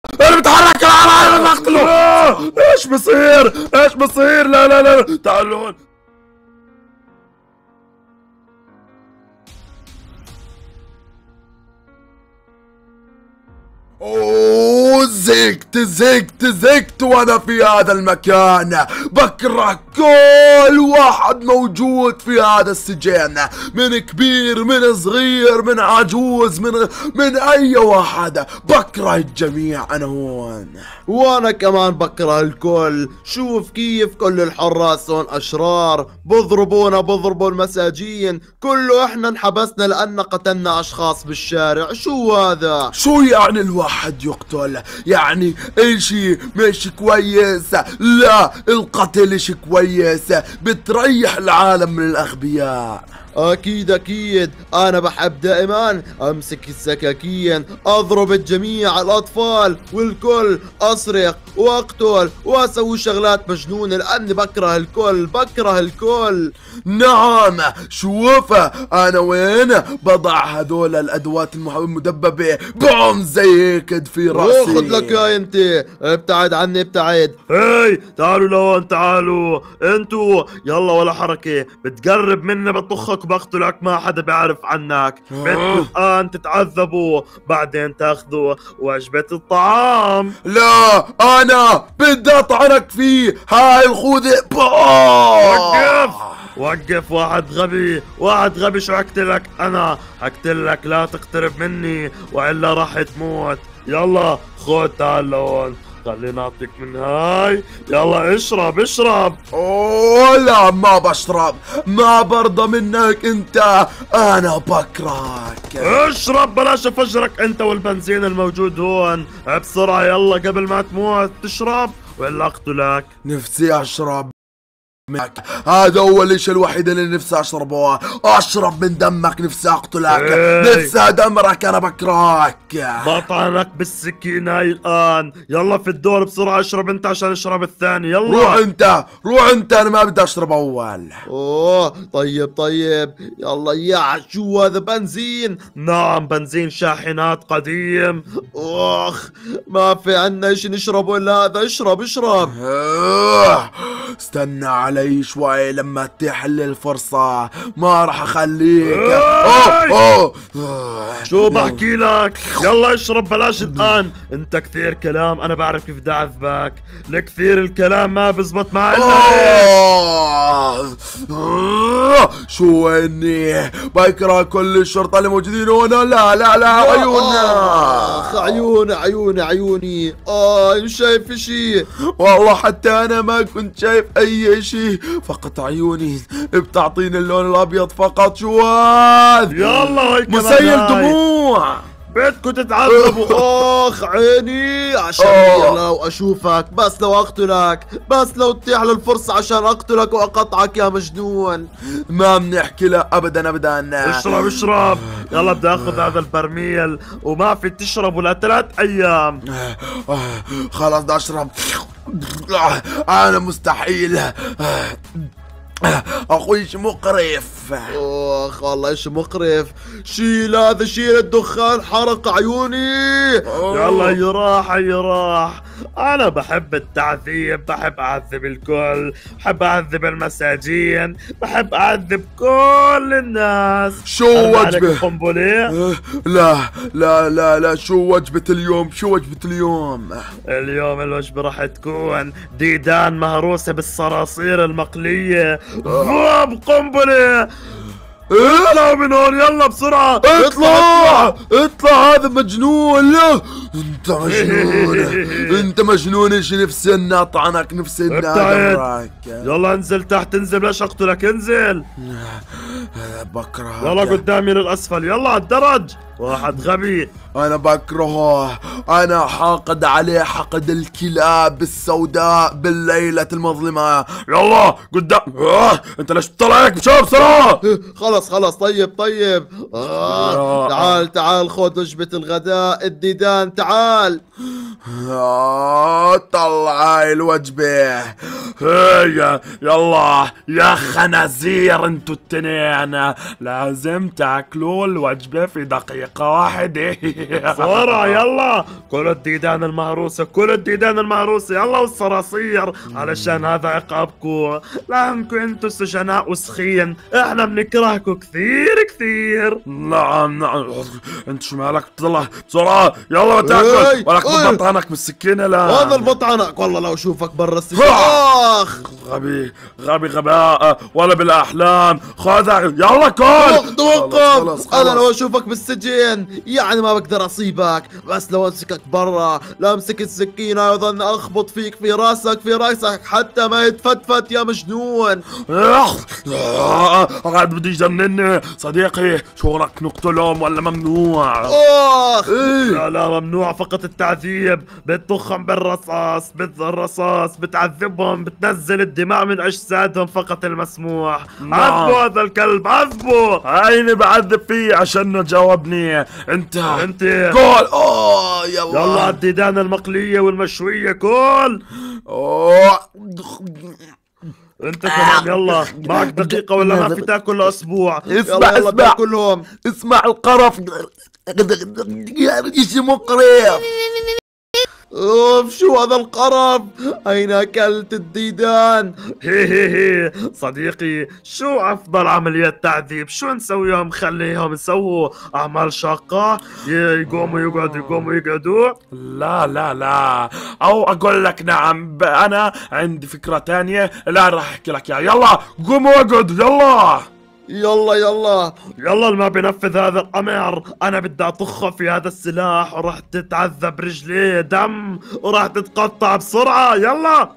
انا بتحرك العالم اقتله. ايش بصير؟ ايش بصير؟ لا لا لا تعالوا هون. اوه زهقت وانا في هذا المكان. بكره كل واحد موجود في هذا السجن، من كبير من صغير من عجوز من اي واحد. بكره الجميع انا هون. وانا كمان بكره الكل. شوف كيف كل الحراس هون اشرار، بضربوا المساجين. كله احنا انحبسنا لان قتلنا اشخاص بالشارع. شو هذا؟ شو يعني الواحد يقتل؟ يعني اشي مش كويس؟ لا، القتل اشي كويس، بتريح العالم من الاغبياء. اكيد انا بحب دائما امسك السكاكين، اضرب الجميع، الاطفال والكل، اصرخ واقتل واسوي شغلات مجنونة لاني بكره الكل. نعم، شوف انا وين بضع هذول الادوات المدببة، بوم زي هيك في راسي. خذ لك يا انت، ابتعد عني ابتعد. هي تعالوا لهون، تعالوا انتوا، يلا ولا حركة. بتقرب مني بطخك بقتلك، ما حدا بيعرف عنك. بدكم الآن تتعذبوا، بعدين تاخذوا وجبة الطعام. لا، انا بدي اطعنك فيه. هاي الخوذة. وقف واحد غبي شو اقتلك؟ انا اقتلك، لا تقترب مني والا راح تموت. يلا خذ، تعال لهون، خليني اعطيك من هاي. يلا اشرب. اوه لا، ما بشرب، ما برضى منك انت، انا بكرهك. اشرب بلاش افجرك انت والبنزين الموجود هون. بسرعة يلا قبل ما تموت تشرب ولا اقتلك. نفسي اشرب. هذا هو الاشي الوحيد اللي نفسي اشربه. اشرب من دمك، نفسي اقتلك، نفسي ادمرك، انا بكرهك. بطعنك بالسكين هاي الان. يلا في الدور بسرعة، اشرب انت عشان اشرب الثاني. يلا روح انت، انا ما بدي اشرب اول. اوه طيب يلا. يا شو هذا؟ بنزين؟ نعم بنزين شاحنات قديم. اخ، ما في عنا اشي نشربه الا هذا. اشرب. استنى علي شوي لما تحل الفرصة، ما راح اخليك. اوه شو بحكي لك؟ يلا اشرب بلاش الان. انت كثير كلام، انا بعرف كيف بدي اعذبك. لكثير الكلام ما بزبط معي. شو اني بكره كل الشرطة اللي موجودين هنا. لا عيوني. مش شايف اشي والله، حتى انا ما كنت شايف اي شيء، فقط عيوني بتعطيني اللون الابيض فقط. شو هذا؟ يلا هيك مسيل دموع. بدكم تتعذبوا. اخ عيني، عشان لو اشوفك، بس لو اقتلك، بس لو تتيح لي الفرصة عشان اقتلك واقطعك يا مجنون. ما بنحكي لا ابدا. اشرب. يلا بدي اخذ هذا البرميل، وما في تشرب ولا 3 ايام. خلاص بدي اشرب. انا مستحيل. اخوي ايش مقرف. اخ والله ايش مقرف. شيل الدخان، حرق عيوني. يلا هي راح. انا بحب التعذيب، بحب اعذب الكل، بحب اعذب المساجين، بحب اعذب كل الناس. شو وجبة قنبلة؟ لا شو وجبة اليوم؟ اليوم الوجبة راح تكون ديدان مهروسة بالصراصير المقلية. قنبلة. اطلعوا من هون يلا بسرعة. اطلع هذا مجنون. لا انت مجنون. ايش نفسي اني اطعنك، نفسي اني ادمرك. يلا انزل تحت، انزل بلاش اقتلك، انزل. بكرهك. يلا قدامي للاسفل، يلا على الدرج. واحد غبي. انا بكرهه، انا حاقد عليه حقد الكلاب السوداء بالليلة المظلمة. يلا قدام. انت ليش بتطلع هيك؟ بشوف بسرعة. خلص طيب. تعال خذ وجبة الغداء الديدان، تعال. طلع هاي الوجبة. هي يلا يا خنازير انتو التنين، لازم تاكلوا الوجبة في دقيقة واحدة. بسرعة يلا، كلوا الديدان المهروسة، كلوا الديدان المهروسة يلا، والصراصير، علشان هذا عقابكم، لأنكم انتو السجناء وسخين، احنا بنكرهكم كثير كثير. نعم انت شو مالك؟ طلع بسرعة يلا تاكل، ولك بطعنك بالسكينة. لا هذا البطعنك والله لو اشوفك برا السجن. اخ غبي غباء ولا بالاحلام. خذ يلا كل. توقف، انا لو اشوفك بالسجن يعني ما بقدر اصيبك، بس لو امسكك برا لا امسك السكينة واظن اخبط فيك في راسك حتى ما يتفتفت يا مجنون. قاعد بدي يجنني صديقي، شو رايك نقتلهم ولا ممنوع؟ اخ لا ممنوع، فقط التعذيب، بتطخهم بالرصاص، بتعذبهم، بتنزل الدماء من اجسادهم، فقط المسموح. عذبوا هذا الكلب، عذبوا. هيني بعذب فيه عشان جاوبني. انت قول. يلا الديدان المقلية والمشوية كل. انت كمان يلا، معك دقيقة ولا ما في تاكل لأسبوع. اسمع كلهم اسمع القرف يا شي مقرف. اوف شو هذا القرف؟ اين اكلت الديدان؟ هي صديقي، شو افضل عمليات تعذيب؟ شو نسويهم؟ خليهم يسووا اعمال شاقة، يقوموا يقعدوا. لا او اقول لك نعم، انا عندي فكرة تانية، لا راح احكي لك اياها. يلا قوموا اقعدوا يلا ما بنفذ هذا الامر. انا بدي اطخه في هذا السلاح، وراح تتعذب رجليه دم، وراح تتقطع بسرعة. يلا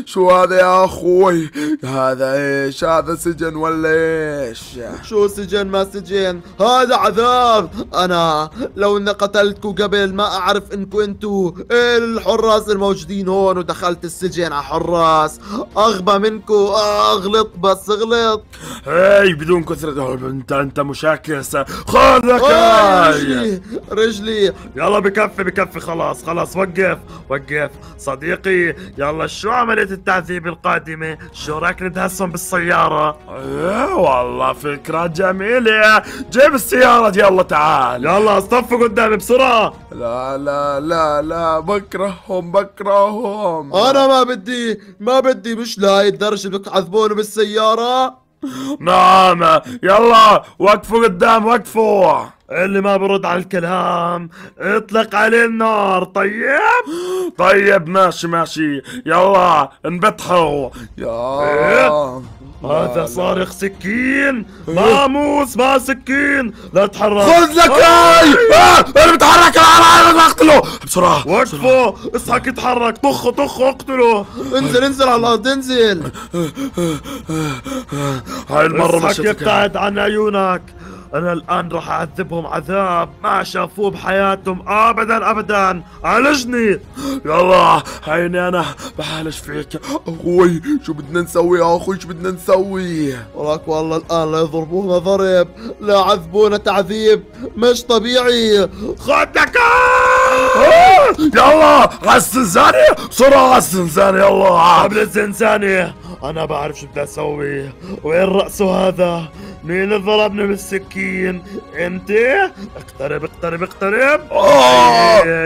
شو هذا يا اخوي؟ هذا ايش؟ هذا سجن ولا ايش؟ شو سجن ما سجن، هذا عذاب. انا لو اني قتلتكم قبل ما اعرف انكم انتو الحراس الموجودين هون، ودخلت السجن على حراس، اغبى منكم، اغلط بس اغلط. هاي بدون كثرة، انت مشاكس. خذك رجلي. يلا بكفي خلاص وقف صديقي. يلا شو عملية التعذيب القادمة؟ شو رايك ندهسهم بالسيارة؟ والله فكرة جميلة، جيب السيارة يلا تعال. يلا اصطفوا قدامي بسرعة. لا بكرههم. انا ما بدي مش لهي الدرجة بدك تعذبوني بالسيارة. نعم يلا وقفوا قدام، وقفوا. اللي ما برد على الكلام اطلق عليه النار. طيب ماشي يلا انبطحوا. هذا صارخ سكين، ماموس ما سكين، لا تحرك. خذ لك انا بتحرك، انا اقتله بسرعة. وقفوا، اصحك يتحرك، طخ اقتله. انزل على الارض، انزل. هاي المرة مش يبتعد عن عيونك. انا الان راح اعذبهم عذاب ما شافوه بحياتهم ابدا. عالجني يلا. هيني انا بعالج فيك. اخوي شو بدنا نسوي يا اخوي؟ شو بدنا نسوي؟ وراك والله الان لا يضربونا ضرب، لا يعذبونا تعذيب مش طبيعي. خدك يلا على الزنزانة بسرعة، على الزنزانة يلا. قبل الزنزانة انا بعرف شو بدي اسوي. وين رأسه هذا؟ مين اللي ضربني بالسكين؟ انت؟ اقترب.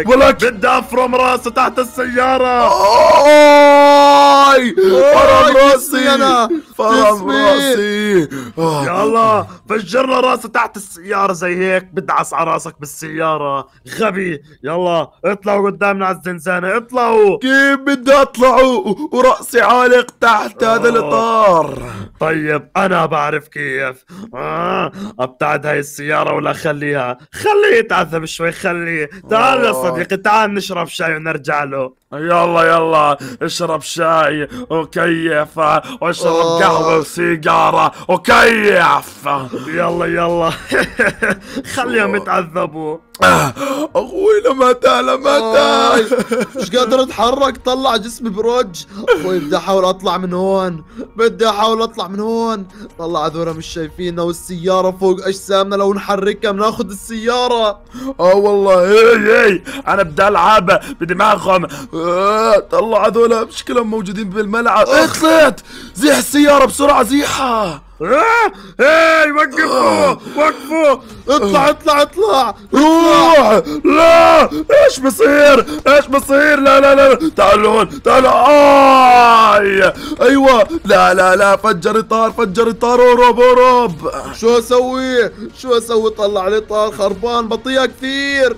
ولك بدي افرم راسه تحت السيارة. فرم راسي. يلا فجرنا راسه تحت السيارة زي هيك، بدعس على راسك بالسيارة غبي. يلا اطلعوا قدامنا على الزنزانة، اطلعوا. كيف بدي اطلعوا وراسي عالق تحت هذا الاطار؟ طيب انا بعرف كيف. ابتعد هاي السيارة ولا خليه يتعذب شوي. خليه. تعال يا صديقي، تعال نشرب شاي ونرجع له. يلا اشرب شاي وكيف، واشرب قهوة وسيجارة وكيف. يلا خليهم يتعذبوا. اخوي متى لمتى؟ مش قادر اتحرك، طلع جسمي برج. اخوي بدي احاول اطلع من هون، بدي احاول اطلع من هون. طلع هذول مش شايفيننا، والسيارة فوق اجسامنا، لو نحركها بناخذ السيارة. والله. هي انا بدي العب، بدي معكم. طلع هذول مشكلهم موجودين بالملعب. طلعت، زيح السيارة بسرعة، زيحها. هي وقفوا وقفوا. اطلع اطلع اطلع. روح. لا، ايش بصير؟ ايش بصير؟ لا لا لا، تعالوا هون، تعالوا. ايوه. لا لا لا، فجر اطار، فجر اطار. اهرب. شو اسوي؟ شو اسوي؟ طلع لي طار خربان، بطيئة كثير.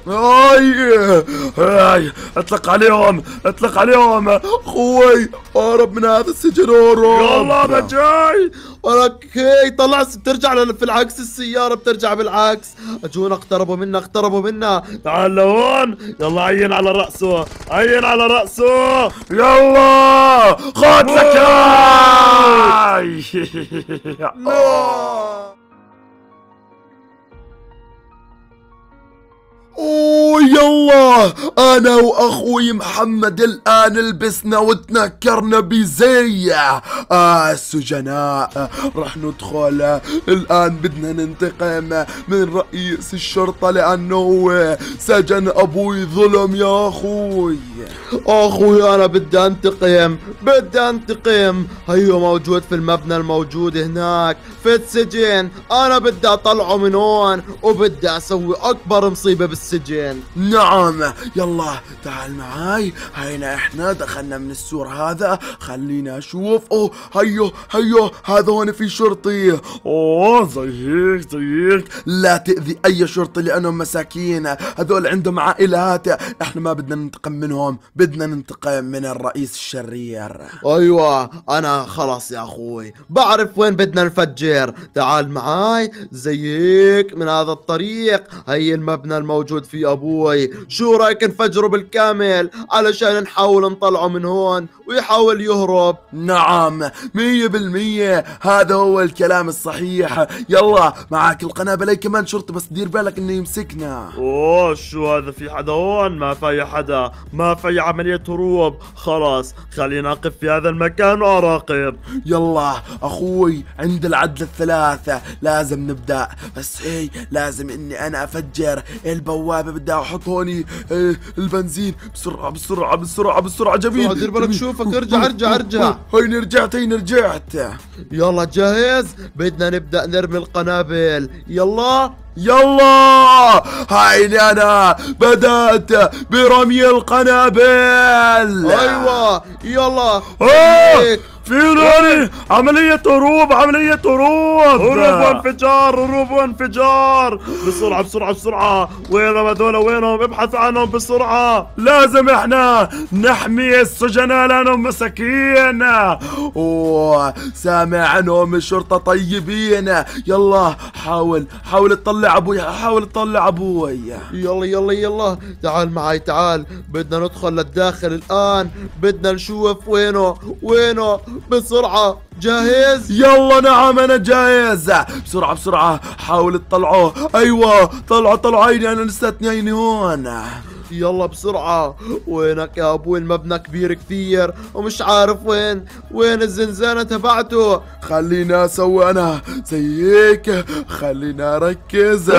هاي اطلق عليهم، اطلق عليهم. اخوي اهرب من هذا السجن، اهرب. يلا انا جاي. اوكي طلع، بترجع في العكس، السيارة بترجع بالعكس. اجونا، اقتربوا منا، اقتربوا منا. تعال لهون، يلا عين على رأسه، عين على رأسه. يلا خد لك هاي. يلا انا واخوي محمد الان لبسنا وتنكرنا بزي السجناء. رح ندخل الان، بدنا ننتقم من رئيس الشرطة لانه هو سجن ابوي ظلم. يا اخوي اخوي انا بدي انتقم، بدي انتقم. هيو موجود في المبنى الموجود هناك في السجن، انا بدي اطلعه من هون، وبدي اسوي اكبر مصيبة بالسجن. نعم. يلا تعال معاي، هينا احنا دخلنا من السور هذا، خلينا اشوف. هيو هذا هون في شرطي. زي هيك. لا تأذي اي شرطي لانهم مساكين، هذول عندهم عائلات، احنا ما بدنا ننتقم منهم، بدنا ننتقم من الرئيس الشرير. ايوه انا خلاص يا اخوي بعرف وين بدنا نفجر. تعال معاي زي هيك من هذا الطريق، هي المبنى الموجود فيه ابوي. شو رايك نفجره بالكامل علشان نحاول نطلعه من هون ويحاول يهرب؟ نعم 100%، هذا هو الكلام الصحيح. يلا معك القنابل، كمان شرطي، بس دير بالك انه يمسكنا. شو هذا؟ في حدا هون؟ ما في حدا، ما في عملية هروب. خلاص خلينا اقف في هذا المكان واراقب. يلا اخوي، عند العدل الثلاثة لازم نبدأ، بس لازم اني انا افجر البوابة. بدي احط هوني البنزين بسرعة بسرعة بسرعة بسرعة. جميل، دير بالك شوفك. ارجع ارجع ارجع. هيني رجعت، هيني رجعت. يلا جاهز؟ بدنا نبدأ نرمي القنابل. يلا هيني انا بدأت برمي القنابل. ايوه يلا. في ناري، عملية هروب، عملية هروب. هروب وانفجار، هروب وانفجار. بسرعة بسرعة بسرعة. وينهم هذول؟ وينهم؟ ابحث عنهم بسرعة. لازم احنا نحمي السجناء لانهم مساكين. سامع عنهم الشرطة طيبين. يلا حاول تطلع ابوي، حاول تطلع ابوي. يلا يلا يلا تعال معي، تعال. بدنا ندخل للداخل الآن، بدنا نشوف وينه بسرعة. جاهز؟ يلا نعم انا جاهز. بسرعة بسرعة حاول تطلعوه. ايوه طلعوا. عيني انا لساتني عيني هون. يلا بسرعة. وينك يا ابوي؟ المبنى كبير كثير ومش عارف وين الزنزانة تبعته. خلينا اسوي انا زي هيك، خلينا اركز.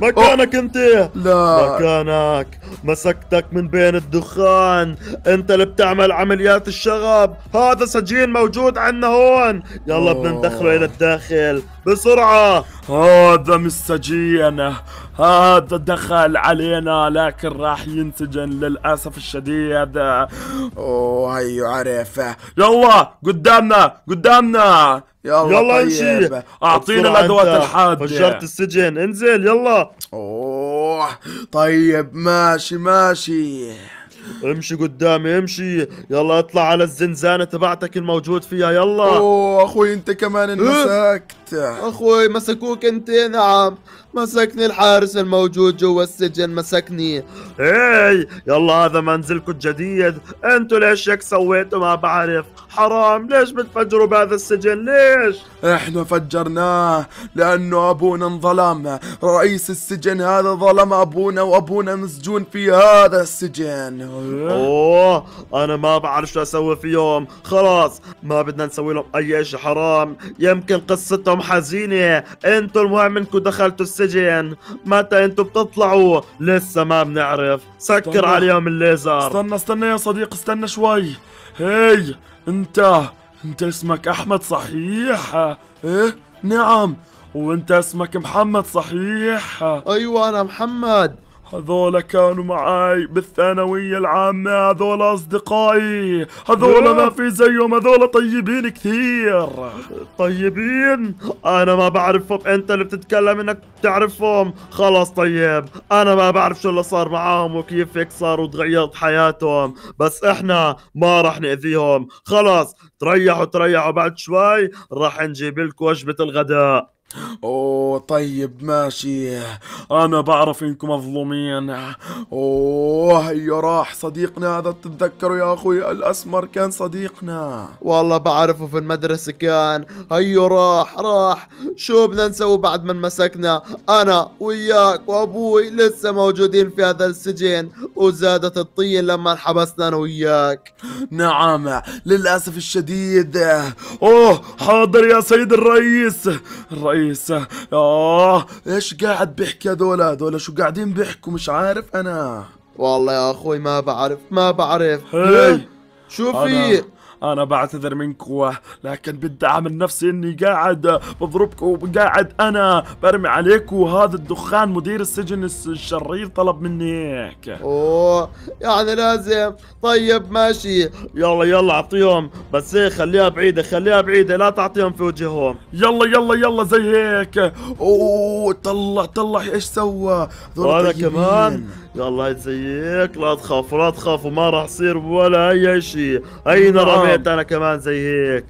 مكانك انت. لا مكانك، مسكتك من بين الدخان. انت اللي بتعمل عمليات الشغب. هذا سجين موجود عندنا هون. يلا بدنا ندخله الى الداخل بسرعة. هذا مش سجين، هذا دخل علينا لكن راح ينسجن للأسف الشديد. هيو عرف. يلا قدامنا. يلا امشي. طيب. اعطينا الادوات الحادة. فجرت السجن، انزل يلا. طيب ماشي. امشي قدامي، امشي. يلا اطلع على الزنزانة تبعتك الموجود فيها. يلا. اخوي انت كمان انمسكت. اخوي مسكوك انت؟ نعم مسكني الحارس الموجود جوا السجن، مسكني. هي يلا هذا منزلكم الجديد، انتوا ليش هيك سويتوا ما بعرف، حرام ليش بتفجروا بهذا السجن ليش؟ احنا فجرناه لانه ابونا انظلم، رئيس السجن هذا ظلم ابونا وابونا مسجون في هذا السجن. اوه انا ما بعرف شو اسوي فيهم، خلاص ما بدنا نسوي لهم اي اشي حرام، يمكن قصتهم حزينة، انتوا المهم انكم دخلتوا السجن، متى انتوا بتطلعوا لسه ما بنعرف، سكر استنى. عليهم الليزر. استنى يا صديق، استنى شوي. هي انت اسمك احمد صحيح؟ ايه نعم. وانت اسمك محمد صحيح؟ ايوه انا محمد. هذول كانوا معاي بالثانوية العامة، هذول أصدقائي، هذول ما في زيهم، هذول طيبين كثير. طيبين؟ انا ما بعرفهم، انت اللي بتتكلم انك بتعرفهم، خلاص طيب انا ما بعرف شو اللي صار معاهم وكيف هيك صاروا تغيرت حياتهم، بس احنا ما راح نأذيهم، خلاص تريحوا بعد شوي راح نجيب لكم وجبة الغداء. اوه طيب ماشي، انا بعرف انكم مظلومين. اوه هيا راح صديقنا هذا، تتذكروا يا اخوي الاسمر كان صديقنا. والله بعرفه في المدرسة كان. هيو راح. شو بدنا نسوي بعد ما مسكنا؟ انا وياك وابوي لسه موجودين في هذا السجن، وزادت الطين لما انحبسنا انا وياك. نعم للاسف الشديد. اوه حاضر يا سيد الرئيس. ايش قاعد بيحكي هذول شو قاعدين بيحكوا؟ مش عارف انا. والله يا اخوي ما بعرف. هي شو في؟ أنا بعتذر منكم، لكن بدي أعمل نفسي إني قاعد بضربكم وقاعد أنا برمي عليكم، وهذا الدخان مدير السجن الشرير طلب مني هيك. اوه يعني لازم. طيب ماشي. يلا اعطيهم، بس ايه خليها بعيدة لا تعطيهم في وجههم. يلا زي هيك. اوه طلع ايش سوى. وانا كمان يلا زي هيك، لا تخافوا ما راح يصير ولا اي شيء. اين رميت انا كمان زي هيك.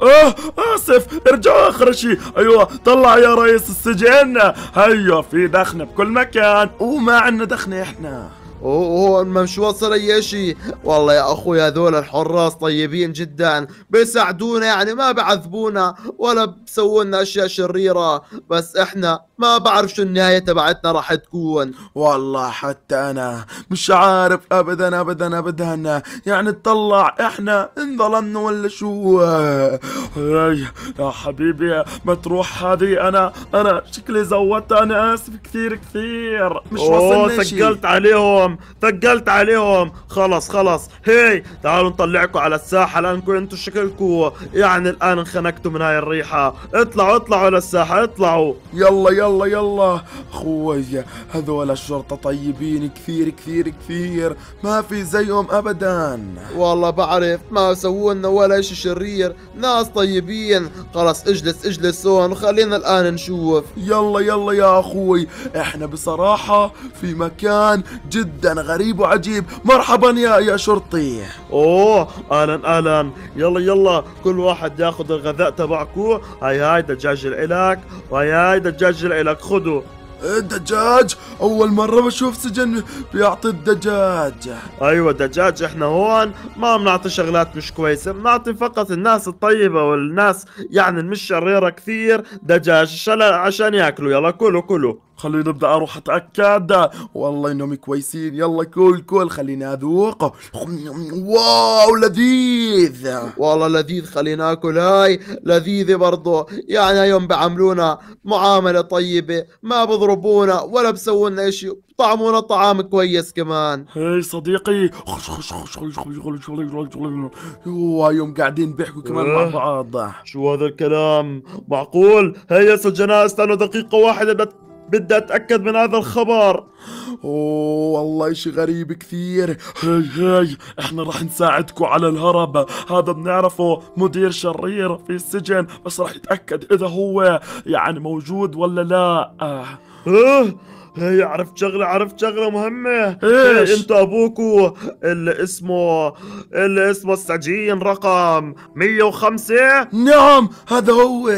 اسف ارجعوا اخر شيء. ايوه طلع يا رئيس السجن. هيا في دخنة بكل مكان، وما عندنا دخنة احنا. اوه مش واصل اي شيء. والله يا اخوي هذول الحراس طيبين جدا، بيساعدونا يعني ما بعذبونا ولا بسووا لنا اشياء شريرة، بس احنا ما بعرف شو النهاية تبعتنا راح تكون. والله حتى انا مش عارف ابدا يعني تطلع احنا انظلمنا ولا شو. هاي يا حبيبي ما تروح هذه، انا شكلي زودتها، انا اسف كثير مش وصلنا شيء. ثقلت عليهم خلص. هي تعالوا نطلعكم على الساحة لانكم انتم شكلكم يعني الان انخنقتوا من هاي الريحة، اطلعوا على الساحة اطلعوا. يلا اخوي، هذول الشرطة طيبين كثير، ما في زيهم ابدا. والله بعرف ما سووا لنا ولا شيء شرير، ناس طيبين. خلص اجلس هون وخلينا الان نشوف. يلا يا اخوي، احنا بصراحة في مكان جدا غريب وعجيب. مرحبا يا شرطي. اوه اهلا يلا كل واحد ياخذ الغذاء تبعكو. هاي دجاج الك وهاي دجاج الك، خذوا. الدجاج؟ اول مرة بشوف سجن بيعطي الدجاج. ايوه دجاج، احنا هون ما بنعطي شغلات مش كويسة، بنعطي فقط الناس الطيبة والناس يعني مش شريرة كثير دجاج عشان ياكلوا. يلا كلوا. خليني ابدا اروح اتاكد والله انهم كويسين. يلا كل خليني اذوق. واو لذيذ. والله لذيذ، خلينا ناكل. هاي لذيذة برضو، يعني هيهم بعملونا معاملة طيبة، ما بضربونا ولا بسوونا اشي، طعمونا طعام كويس كمان. هي صديقي يوم قاعدين بيحكوا كمان مع بعض. شو هذا الكلام؟ معقول؟ هيا سجناء استنوا دقيقة واحدة، بدي اتأكد من هذا الخبر. اوه والله اشي غريب كثير. هي احنا راح نساعدكم على الهرب. هذا بنعرفه مدير شرير في السجن، بس راح يتأكد اذا هو يعني موجود ولا لا. هي عرفت شغلة مهمة. ايش؟ انت ابوكو اللي اسمه السجين رقم 105. نعم هذا هو.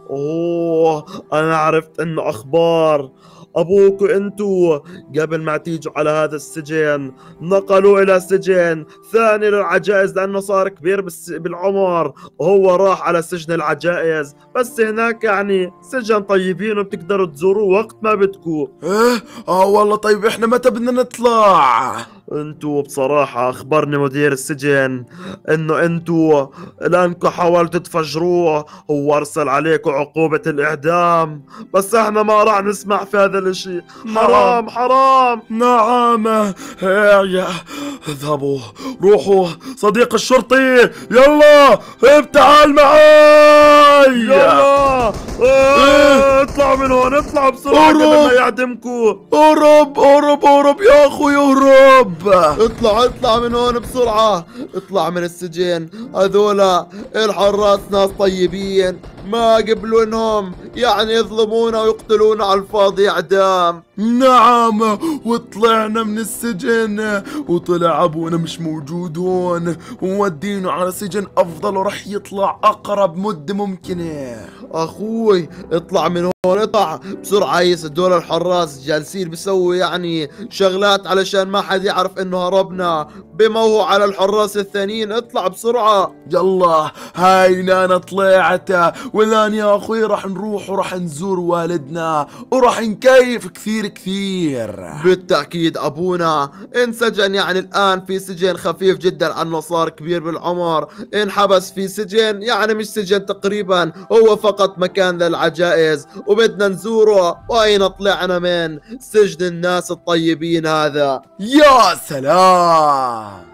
اوه انا عرفت انه اخبار. ابوك وانتو قبل ما تيجوا على هذا السجن نقلوا الى سجن ثاني للعجائز لانه صار كبير بالعمر، وهو راح على سجن العجائز. بس هناك يعني سجن طيبين وبتقدروا تزوروه وقت ما بدكوا. ايه والله. طيب احنا متى بدنا نطلع؟ انتو بصراحة اخبرني مدير السجن انه انتو لانكم حاولتوا تفجروه هو ارسل عليكم عقوبة الاعدام، بس احنا ما راح نسمح في هذا الاشي. حرام حرام. نعم. هيا اذهبوا، روحوا صديق الشرطي، يلا تعال معي. يلا اطلعوا من هون، اطلعوا بسرعة قبل ما يعدمكوا. اهرب اهرب اهرب يا اخوي اهرب. اطلع من هون بسرعة، اطلع من السجن. هذولا الحراس ناس طيبين، ما قبلوا انهم يعني يظلمونا ويقتلونا على الفاضي اعدام. نعم، وطلعنا من السجن وطلع ابونا مش موجود هون، وودينه على سجن افضل ورح يطلع اقرب مدة ممكنة. اخوي اطلع من هون، اطلع بسرعة. هيس هدول الحراس جالسين بيسوي يعني شغلات علشان ما حد يعرف انه هربنا، بموهوا على الحراس الثانيين. اطلع بسرعة. يلا هاينا انا طلعت، والان يا اخوي راح نروح وراح نزور والدنا وراح نكيف كثير كثير. بالتأكيد أبونا انسجن يعني الآن في سجن خفيف جدا عنه صار كبير بالعمر، انحبس في سجن يعني مش سجن تقريبا، هو فقط مكان للعجائز وبدنا نزوره. وأين طلعنا من سجن الناس الطيبين هذا. يا سلام.